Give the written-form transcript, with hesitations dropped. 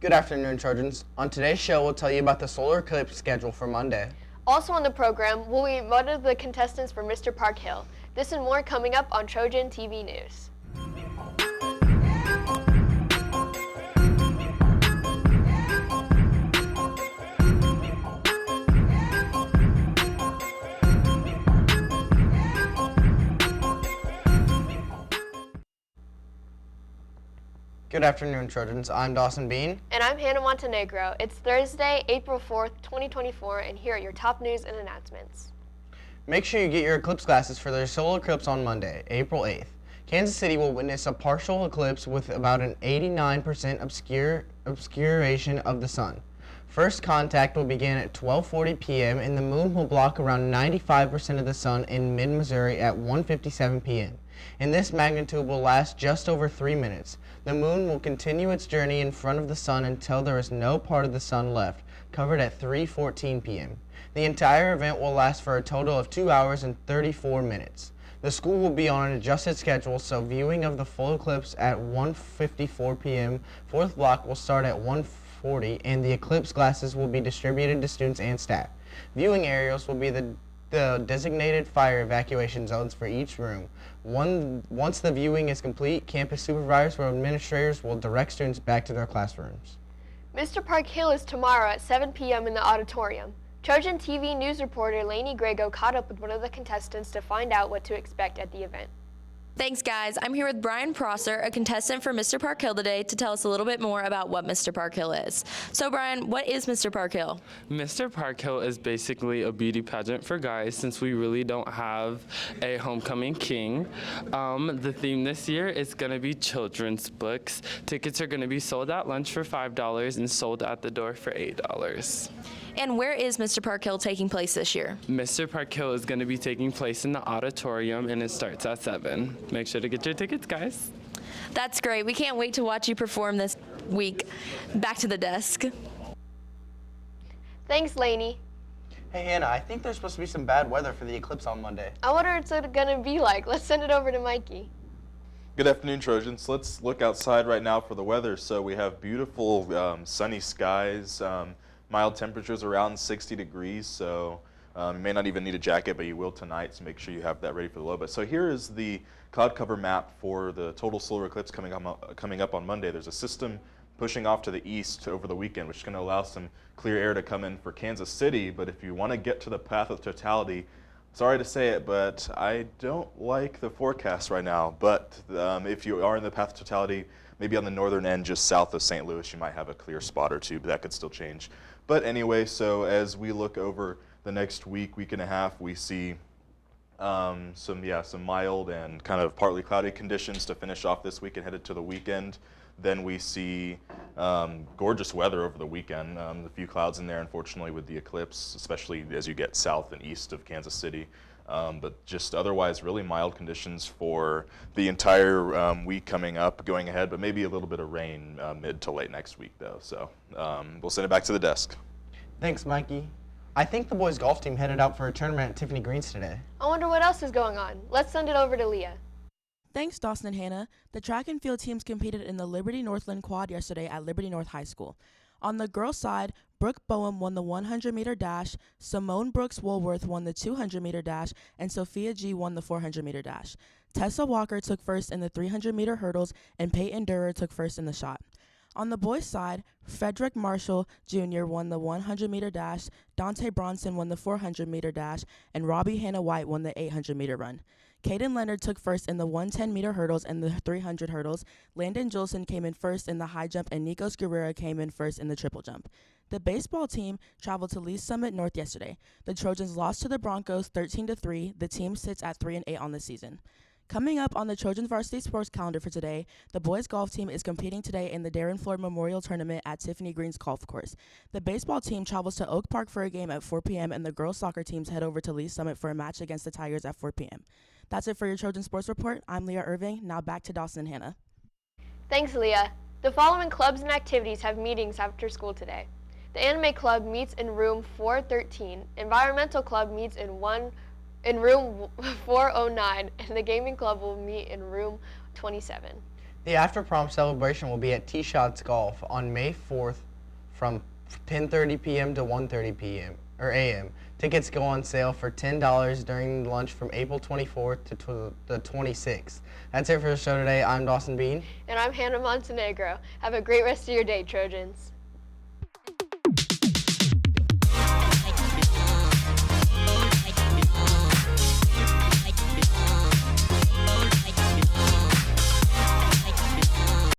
Good afternoon, Trojans. On today's show, we'll tell you about the solar eclipse schedule for Monday. Also on the program, we'll meet one of the contestants for Mr. Park Hill. This and more coming up on Trojan TV News. Good afternoon, Trojans. I'm Dawson Bean. And I'm Hannah Montenegro. It's Thursday, April 4th, 2024, and here are your top news and announcements. Make sure you get your eclipse glasses for their solar eclipse on Monday, April 8th. Kansas City will witness a partial eclipse with about an 89% obscuration of the sun. First contact will begin at 12:40 p.m. and the moon will block around 95% of the sun in mid-Missouri at 1:57 p.m. And this magnitude will last just over 3 minutes. The moon will continue its journey in front of the sun until there is no part of the sun left, covered at 3:14 p.m. The entire event will last for a total of 2 hours and 34 minutes. The school will be on an adjusted schedule, so viewing of the full eclipse at 1:54 p.m. Fourth block will start at 1:40, and the eclipse glasses will be distributed to students and staff. Viewing areas will be the designated fire evacuation zones for each room. Once the viewing is complete, campus supervisors or administrators will direct students back to their classrooms. Mr. Park Hill is tomorrow at 7 p.m. in the auditorium. Trojan TV news reporter Lainey Grego caught up with one of the contestants to find out what to expect at the event. Thanks, guys. I'm here with Brian Prosser, a contestant for Mr. Park Hill today, to tell us a little bit more about what Mr. Park Hill is. So, Brian, what is Mr. Park Hill? Mr. Park Hill is basically a beauty pageant for guys since we really don't have a homecoming king. The theme this year is going to be children's books. Tickets are going to be sold at lunch for $5 and sold at the door for $8. And where is Mr. Park Hill taking place this year? Mr. Park Hill is going to be taking place in the auditorium and it starts at 7. Make sure to get your tickets, guys. That's great. We can't wait to watch you perform this week. Back to the desk. Thanks, Lainey. Hey Hannah, I think there's supposed to be some bad weather for the eclipse on Monday. I wonder what it's gonna be like. Let's send it over to Mikey. Good afternoon, Trojans. Let's look outside right now for the weather. So we have beautiful sunny skies, mild temperatures around 60 degrees. So you may not even need a jacket, but you will tonight, so make sure you have that ready for the low. But so here is the cloud cover map for the total solar eclipse coming up on Monday. There's a system pushing off to the east over the weekend, which is going to allow some clear air to come in for Kansas City. But if you want to get to the path of totality, sorry to say it, but I don't like the forecast right now. But if you are in the path of totality, maybe on the northern end, just south of St. Louis, you might have a clear spot or two, but that could still change. But anyway, so as we look over the next week and a half, we see some mild and kind of partly cloudy conditions to finish off this week and headed to the weekend. Then we see gorgeous weather over the weekend. A few clouds in there, unfortunately, with the eclipse, especially as you get south and east of Kansas City. But just otherwise really mild conditions for the entire week coming up, going ahead, but maybe a little bit of rain mid to late next week, though. So we'll send it back to the desk. Thanks, Mikey. I think the boys' golf team headed out for a tournament at Tiffany Green's today. I wonder what else is going on. Let's send it over to Leah. Thanks, Dawson and Hannah. The track and field teams competed in the Liberty Northland Quad yesterday at Liberty North High School. On the girls' side, Brooke Boehm won the 100-meter dash, Simone Brooks Woolworth won the 200-meter dash, and Sophia G won the 400-meter dash. Tessa Walker took first in the 300-meter hurdles, and Peyton Durer took first in the shot. On the boys' side, Frederick Marshall Jr. won the 100-meter dash, Dante Bronson won the 400-meter dash, and Robbie Hannah White won the 800-meter run. Caden Leonard took first in the 110-meter hurdles and the 300 hurdles. Landon Jolson came in first in the high jump, and Nikos Guerrero came in first in the triple jump. The baseball team traveled to Lee's Summit North yesterday. The Trojans lost to the Broncos 13-3. The team sits at 3-8 on the season. Coming up on the Trojans varsity sports calendar for today, the boys golf team is competing today in the Darren Floyd Memorial Tournament at Tiffany Green's Golf Course. The baseball team travels to Oak Park for a game at 4 p.m. and the girls soccer teams head over to Lee's Summit for a match against the Tigers at 4 p.m. That's it for your Trojan Sports Report. I'm Leah Irving. Now back to Dawson and Hannah. Thanks, Leah. The following clubs and activities have meetings after school today. The Anime Club meets in room 413. Environmental Club meets in room 409, and the Gaming Club will meet in room 27. The after prom celebration will be at T-Shots Golf on May 4th from 10:30 p.m. to 1:30 p.m. or a.m. Tickets go on sale for $10 during lunch from April 24th to the 26th. That's it for the show today. I'm Dawson Bean. And I'm Hannah Montenegro. Have a great rest of your day, Trojans.